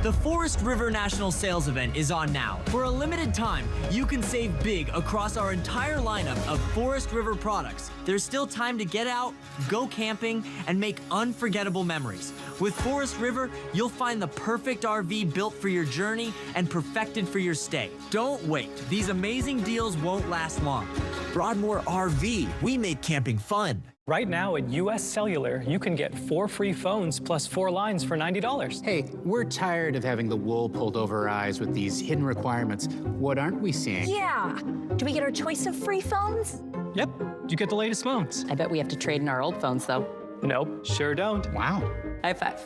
The Forest River National Sales Event is on now. For a limited time, you can save big across our entire lineup of Forest River products. There's still time to get out, go camping, and make unforgettable memories. With Forest River, you'll find the perfect RV built for your journey and perfected for your stay. Don't wait. These amazing deals won't last long. Broadmoor RV, we made camping fun. Right now at US Cellular, you can get 4 free phones plus 4 lines for $90. Hey, we're tired of having the wool pulled over our eyes with these hidden requirements. What aren't we seeing? Yeah. Do we get our choice of free phones? Yep, you get the latest phones. I bet we have to trade in our old phones, though. Nope, sure don't. Wow. High five.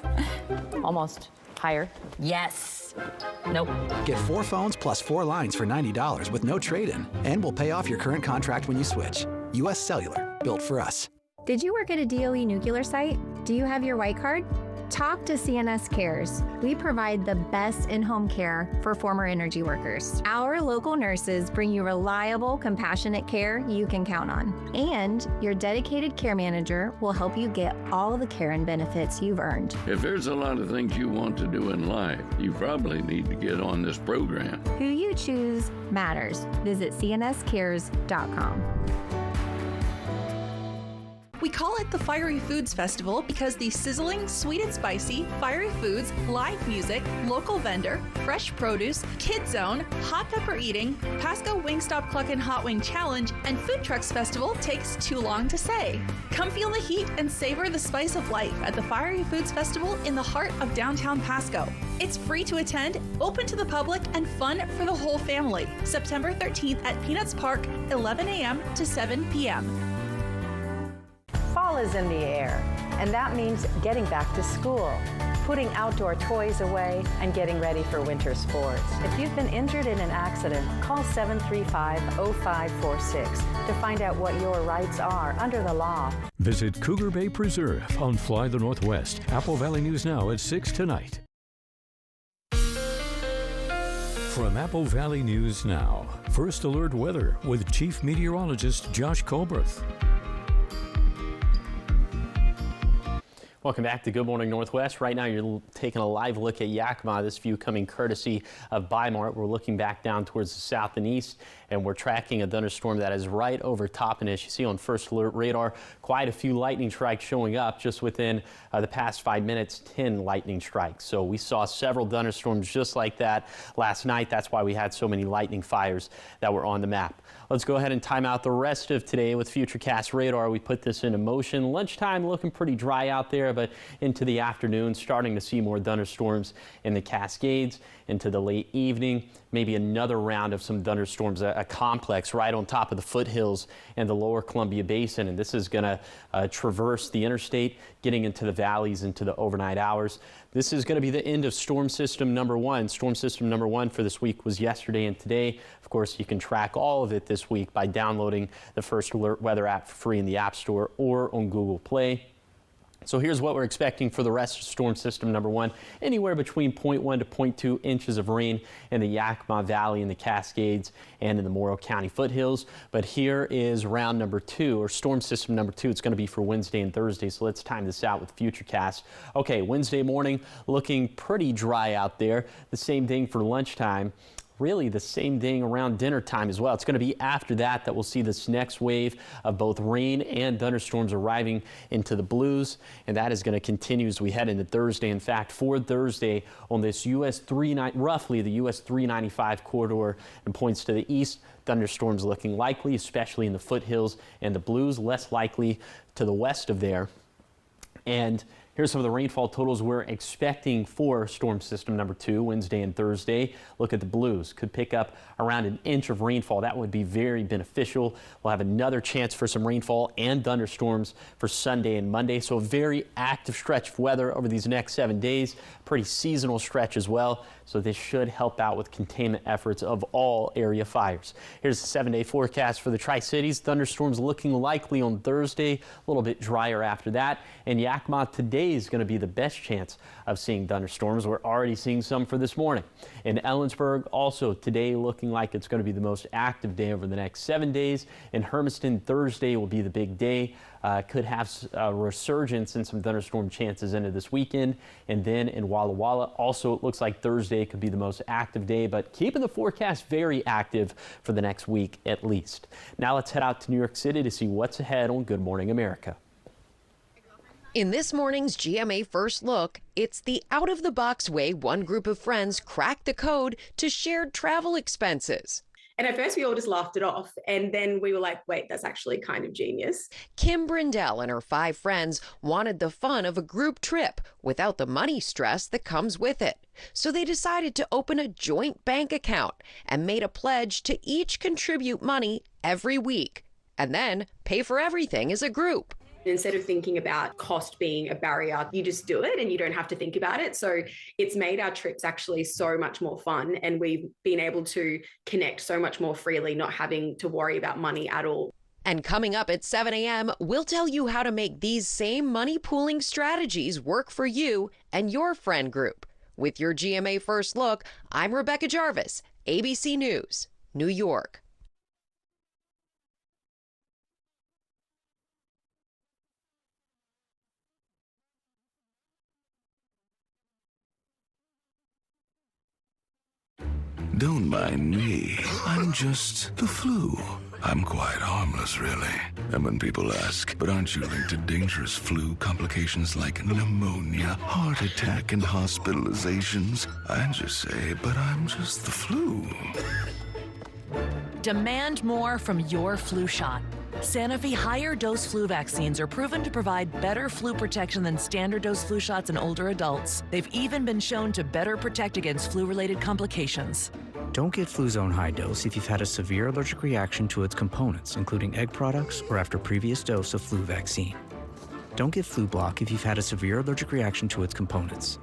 Almost. Higher. Yes. Nope. Get 4 phones plus 4 lines for $90 with no trade-in. And we'll pay off your current contract when you switch. US Cellular, built for us. Did you work at a DOE nuclear site? Do you have your white card? Talk to CNS Cares. We provide the best in-home care for former energy workers. Our local nurses bring you reliable, compassionate care you can count on. And your dedicated care manager will help you get all the care and benefits you've earned. If there's a lot of things you want to do in life, you probably need to get on this program. Who you choose matters. Visit cnscares.com. We call it the Fiery Foods Festival because the sizzling, sweet and spicy, fiery foods, live music, local vendor, fresh produce, Kid Zone, hot pepper eating, Pasco Wingstop Cluckin' Hot Wing Challenge, and Food Trucks Festival takes too long to say. Come feel the heat and savor the spice of life at the Fiery Foods Festival in the heart of downtown Pasco. It's free to attend, open to the public, and fun for the whole family. September 13th at Peanuts Park, 11 a.m. to 7 p.m. Fall is in the air, and that means getting back to school, putting outdoor toys away, and getting ready for winter sports. If you've been injured in an accident, call 735-0546 to find out what your rights are under the law. Visit Cougar Bay Preserve on Fly the Northwest. Apple Valley News Now at 6 tonight. From Apple Valley News Now, First Alert Weather with Chief Meteorologist Josh Colbreth. Welcome back to Good Morning Northwest. Right now you're taking a live look at Yakima. This view coming courtesy of Bi-Mart. We're looking back down towards the south and east, and we're tracking a thunderstorm that is right over Toppenish. You see on First Alert radar, quite a few lightning strikes showing up just within the past 5 minutes, 10 lightning strikes. So we saw several thunderstorms just like that last night. That's why we had so many lightning fires that were on the map. Let's go ahead and time out the rest of today with Futurecast radar. We put this into motion. Lunchtime looking pretty dry out there, but into the afternoon, starting to see more thunderstorms in the Cascades. Into the late evening, maybe another round of some thunderstorms, a complex right on top of the foothills and the lower Columbia Basin. And this is going to traverse the interstate, getting into the valleys into the overnight hours. This is going to be the end of storm system number 1. Storm system number 1 for this week was yesterday and today. Of course, you can track all of it this week by downloading the First Alert Weather app for free in the App Store or on Google Play. So here's what we're expecting for the rest of storm system number 1. Anywhere between 0.1 to 0.2 inches of rain in the Yakima Valley, in the Cascades, and in the Morrow County foothills. But here is round number 2, or storm system number 2. It's going to be for Wednesday and Thursday. So let's time this out with Futurecast. Okay, Wednesday morning looking pretty dry out there. The same thing for lunchtime. really the same thing around dinner time as well. It's going to be after that we'll see this next wave of both rain and thunderstorms arriving into the Blues, and that is going to continue as we head into Thursday. In fact, for Thursday on this roughly the US 395 corridor and points to the east, thunderstorms looking likely, especially in the foothills and the Blues, less likely to the west of there. And here's some of the rainfall totals we're expecting for storm system number 2 Wednesday and Thursday. Look at the Blues. Could pick up around an inch of rainfall. That would be very beneficial. We'll have another chance for some rainfall and thunderstorms for Sunday and Monday. So a very active stretch of weather over these next 7 days. Pretty seasonal stretch as well. So this should help out with containment efforts of all area fires. Here's the 7-day forecast for the Tri-Cities. Thunderstorms looking likely on Thursday, a little bit drier after that. And Yakima today is going to be the best chance of seeing thunderstorms. We're already seeing some for this morning. In Ellensburg, also today looking like it's going to be the most active day over the next 7 days. In Hermiston, Thursday will be the big day. Could have a resurgence in some thunderstorm chances into this weekend. And then in Walla Walla, also it looks like Thursday could be the most active day, but keeping the forecast very active for the next week at least. Now let's head out to New York City to see what's ahead on Good Morning America. In this morning's GMA First Look, it's the out-of-the-box way one group of friends cracked the code to shared travel expenses. And at first we all just laughed it off, and then we were like, wait, that's actually kind of genius. Kim Brindell and her 5 friends wanted the fun of a group trip without the money stress that comes with it. So they decided to open a joint bank account and made a pledge to each contribute money every week and then pay for everything as a group. Instead of thinking about cost being a barrier, you just do it and you don't have to think about it. So it's made our trips actually so much more fun, and we've been able to connect so much more freely, not having to worry about money at all. And coming up at 7 a.m., we'll tell you how to make these same money pooling strategies work for you and your friend group. With your GMA First Look, I'm Rebecca Jarvis, ABC News, New York. Don't mind me. I'm just the flu. I'm quite harmless, really. And when people ask, but aren't you linked to dangerous flu complications like pneumonia, heart attack, and hospitalizations? I just say, but I'm just the flu. Demand more from your flu shot. Sanofi higher dose flu vaccines are proven to provide better flu protection than standard dose flu shots in older adults. They've even been shown to better protect against flu-related complications. Don't get Fluzone High Dose if you've had a severe allergic reaction to its components, including egg products or after previous dose of flu vaccine. Don't get Flublok if you've had a severe allergic reaction to its components.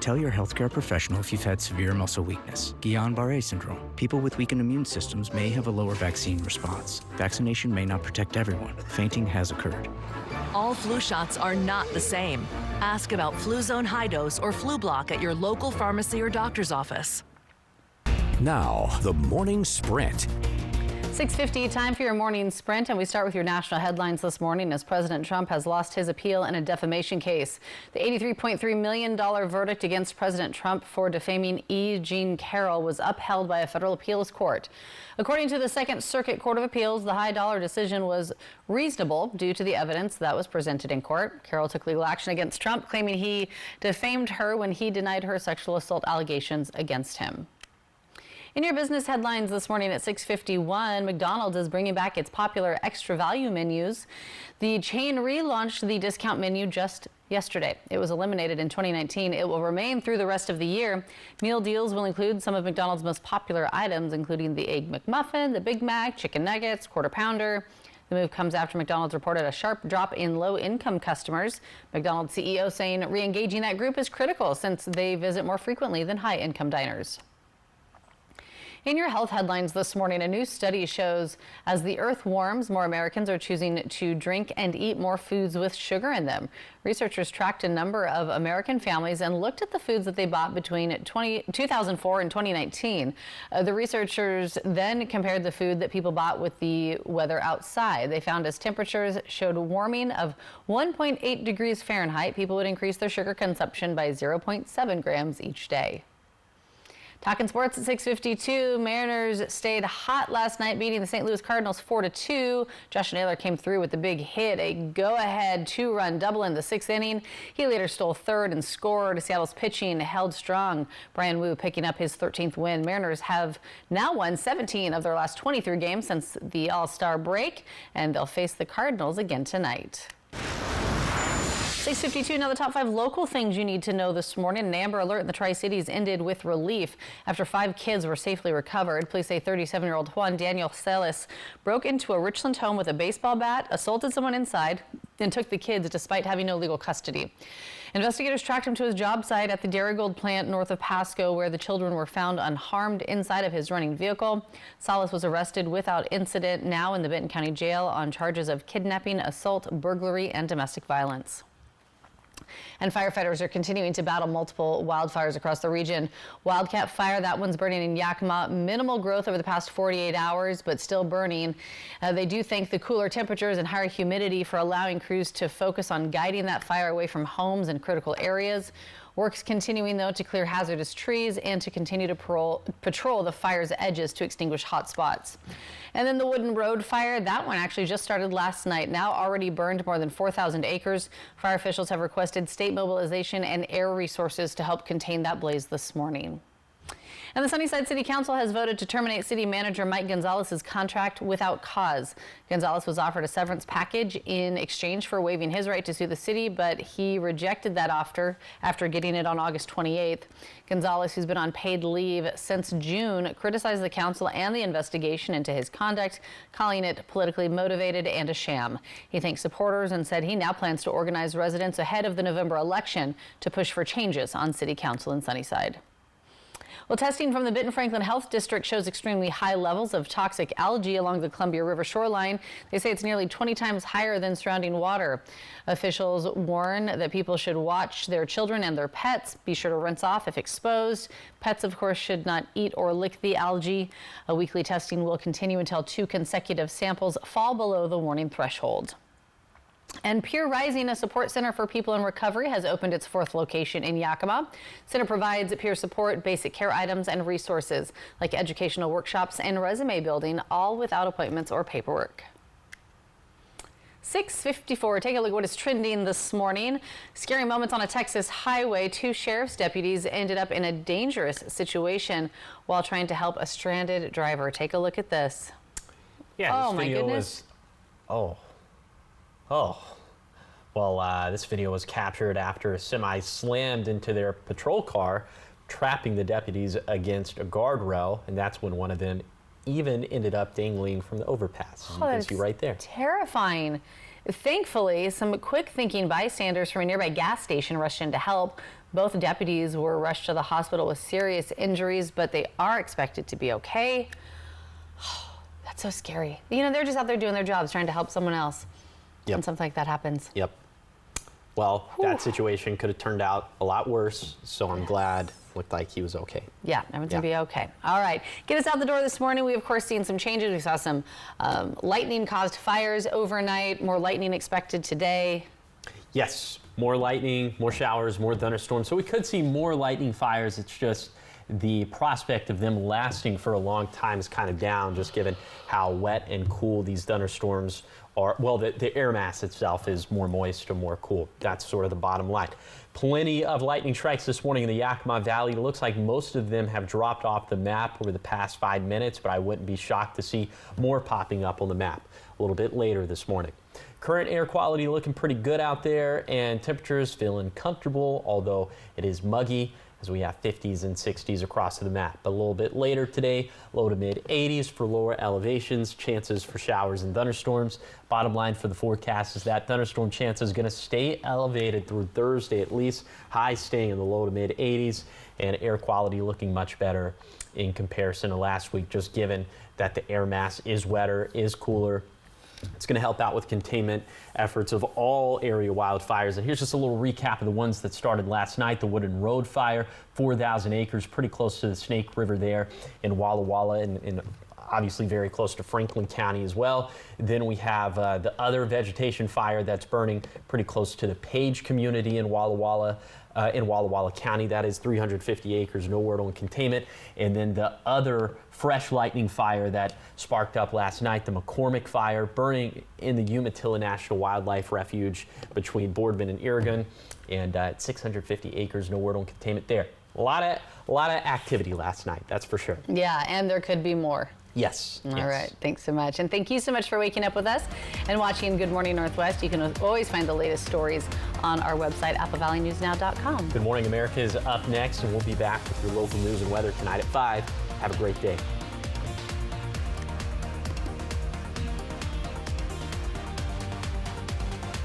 Tell your healthcare professional if you've had severe muscle weakness, Guillain-Barré syndrome. People with weakened immune systems may have a lower vaccine response. Vaccination may not protect everyone. Fainting has occurred. All flu shots are not the same. Ask about Fluzone High Dose or Flublok at your local pharmacy or doctor's office. Now, the morning sprint. 6:50, time for your morning sprint, and we start with your national headlines this morning as President Trump has lost his appeal in a defamation case. The $83.3 million verdict against President Trump for defaming E. Jean Carroll was upheld by a federal appeals court. According to the Second Circuit Court of Appeals, the high-dollar decision was reasonable due to the evidence that was presented in court. Carroll took legal action against Trump, claiming he defamed her when he denied her sexual assault allegations against him. In your business headlines this morning at 6:51, McDonald's is bringing back its popular extra value menus. The chain relaunched the discount menu just yesterday. It was eliminated in 2019. It will remain through the rest of the year. Meal deals will include some of McDonald's most popular items, including the Egg McMuffin, the Big Mac, chicken nuggets, Quarter Pounder. The move comes after McDonald's reported a sharp drop in low-income customers. McDonald's CEO saying re-engaging that group is critical since they visit more frequently than high-income diners. In your health headlines this morning, a new study shows as the earth warms, more Americans are choosing to drink and eat more foods with sugar in them. Researchers tracked a number of American families and looked at the foods that they bought between 2004 and 2019. The researchers then compared the food that people bought with the weather outside. They found as temperatures showed warming of 1.8 degrees Fahrenheit, people would increase their sugar consumption by 0.7 grams each day. Talking sports at 6:52. Mariners stayed hot last night, beating the St. Louis Cardinals 4-2. Josh Naylor came through with the big hit, a go-ahead 2-run double in the 6th inning. He later stole third and scored. Seattle's pitching held strong. Brian Wu picking up his 13th win. Mariners have now won 17 of their last 23 games since the All-Star break, and they'll face the Cardinals again tonight. 6:52, now the top 5 local things you need to know this morning. An Amber Alert in the Tri-Cities ended with relief after 5 kids were safely recovered. Police say 37-year-old Juan Daniel Celis broke into a Richland home with a baseball bat, assaulted someone inside, and took the kids despite having no legal custody. Investigators tracked him to his job site at the Darigold plant north of Pasco, where the children were found unharmed inside of his running vehicle. Salas was arrested without incident, now in the Benton County Jail on charges of kidnapping, assault, burglary, and domestic violence. And firefighters are continuing to battle multiple wildfires across the region. Wildcat Fire, that one's burning in Yakima. Minimal growth over the past 48 hours, but still burning. They do thank the cooler temperatures and higher humidity for allowing crews to focus on guiding that fire away from homes and critical areas. Work's continuing, though, to clear hazardous trees and to continue to patrol the fire's edges to extinguish hot spots. And then the Wooden Road fire, that one actually just started last night, now already burned more than 4,000 acres. Fire officials have requested state mobilization and air resources to help contain that blaze this morning. And the Sunnyside City Council has voted to terminate City Manager Mike Gonzalez's contract without cause. Gonzalez was offered a severance package in exchange for waiving his right to sue the city, but he rejected that offer after getting it on August 28th. Gonzalez, who's been on paid leave since June, criticized the council and the investigation into his conduct, calling it politically motivated and a sham. He thanked supporters and said he now plans to organize residents ahead of the November election to push for changes on City Council in Sunnyside. Well, testing from the Benton Franklin Health District shows extremely high levels of toxic algae along the Columbia River shoreline. They say it's nearly 20 times higher than surrounding water. Officials warn that people should watch their children and their pets. Be sure to rinse off if exposed. Pets, of course, should not eat or lick the algae. A weekly testing will continue until 2 consecutive samples fall below the warning threshold. And Peer Rising, a support center for people in recovery, has opened its 4th location in Yakima. Center provides peer support, basic care items, and resources like educational workshops and resume building, all without appointments or paperwork. 6:54. Take a look at what is trending this morning. Scary moments on a Texas highway. 2 sheriff's deputies ended up in a dangerous situation while trying to help a stranded driver. Take a look at this. Yeah, oh my goodness. Well, this video was captured after a semi slammed into their patrol car, trapping the deputies against a guardrail, and that's when one of them even ended up dangling from the overpass, as you can see right there. Terrifying. Thankfully, some quick thinking bystanders from a nearby gas station rushed in to help. Both deputies were rushed to the hospital with serious injuries, but they are expected to be okay. That's so scary. You know, they're just out there doing their jobs, trying to help someone else. Yep. And something like that happens. Yep. Well, that situation could have turned out a lot worse, so I'm glad. Looked like he was okay. Yeah, everyone's gonna be okay. All right, get us out the door this morning. We, of course, seen some changes. We saw some lightning-caused fires overnight. More lightning expected today. Yes, more lightning, more showers, more thunderstorms. So we could see more lightning fires. It's just the prospect of them lasting for a long time is kind of down, just given how wet and cool these thunderstorms are. Well, the air mass itself is more moist or more cool. That's sort of the bottom line. Plenty of lightning strikes this morning in the Yakima Valley. It looks like most of them have dropped off the map over the past 5 minutes, but I wouldn't be shocked to see more popping up on the map a little bit later this morning. Current air quality looking pretty good out there, and temperatures feeling comfortable, although it is muggy, as we have 50s and 60s across the map. But a little bit later today, low to mid 80s for lower elevations, chances for showers and thunderstorms. Bottom line for the forecast is that thunderstorm chance is going to stay elevated through Thursday at least. Highs staying in the low to mid 80s, and air quality looking much better in comparison to last week, just given that the air mass is wetter, is cooler. It's going to help out with containment efforts of all area wildfires. And here's just a little recap of the ones that started last night. The Wooden Road fire, 4,000 acres, pretty close to the Snake River there in Walla Walla, and obviously very close to Franklin County as well. Then we have the other vegetation fire that's burning pretty close to the Page community in Walla Walla. in Walla Walla County. That is 350 acres, no word on containment. And then the other fresh lightning fire that sparked up last night, the McCormick fire, burning in the Umatilla National Wildlife Refuge between Boardman and Irrigon, and 650 acres, no word on containment there. A lot of activity last night, that's for sure. Yeah, and there could be more. Yes. All right. Thanks so much. And thank you so much for waking up with us and watching Good Morning Northwest. You can always find the latest stories on our website, AppleValleyNewsNow.com. Good Morning America is up next, and we'll be back with your local news and weather tonight at 5. Have a great day.